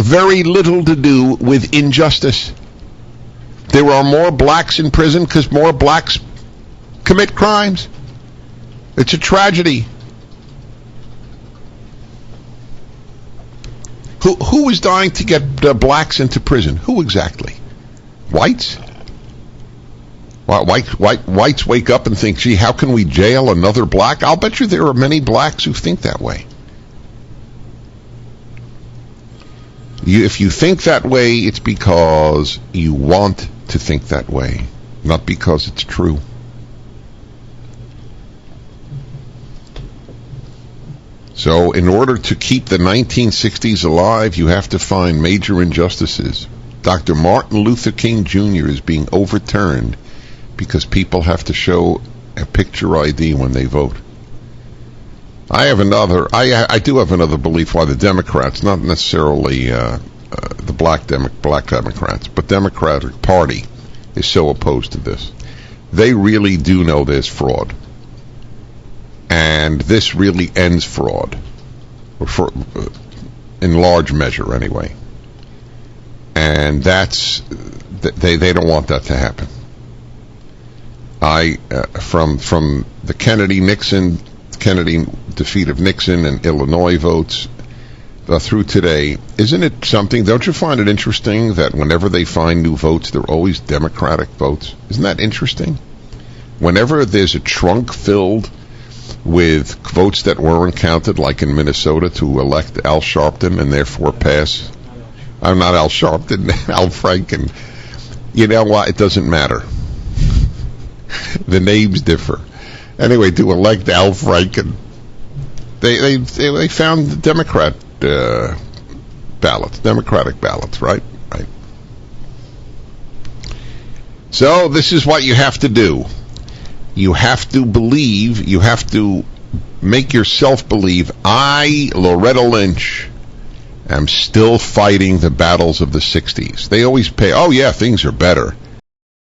very little to do with injustice. There are more blacks in prison because more blacks commit crimes. It's a tragedy. Who is dying to get blacks into prison? Who exactly? Whites? Whites wake up and think, gee, how can we jail another black? I'll bet you there are many blacks who think that way. If you think that way, it's because you want to think that way, not because it's true. So in order to keep the 1960s alive, you have to find major injustices. Dr. Martin Luther King Jr. is being overturned because people have to show a picture ID when they vote. I do have another belief why the Democrats, not necessarily the black Democrats, but Democratic Party is so opposed to this. They really do know there's fraud. And this really ends fraud, in large measure anyway. And they don't want that to happen. From the Kennedy defeat of Nixon and Illinois votes through today, isn't it something? Don't you find it interesting that whenever they find new votes, they're always Democratic votes? Isn't that interesting? Whenever there's a trunk filled with votes that weren't counted, like in Minnesota, to elect Al Sharpton and therefore pass. I'm not Al Sharpton, Al Franken. You know what? It doesn't matter. The names differ. Anyway, to elect Al Franken, they found Democratic ballots, right? Right. So this is what you have to do. You have to believe, you have to make yourself believe, I, Loretta Lynch, am still fighting the battles of the 60s. They always oh yeah, things are better.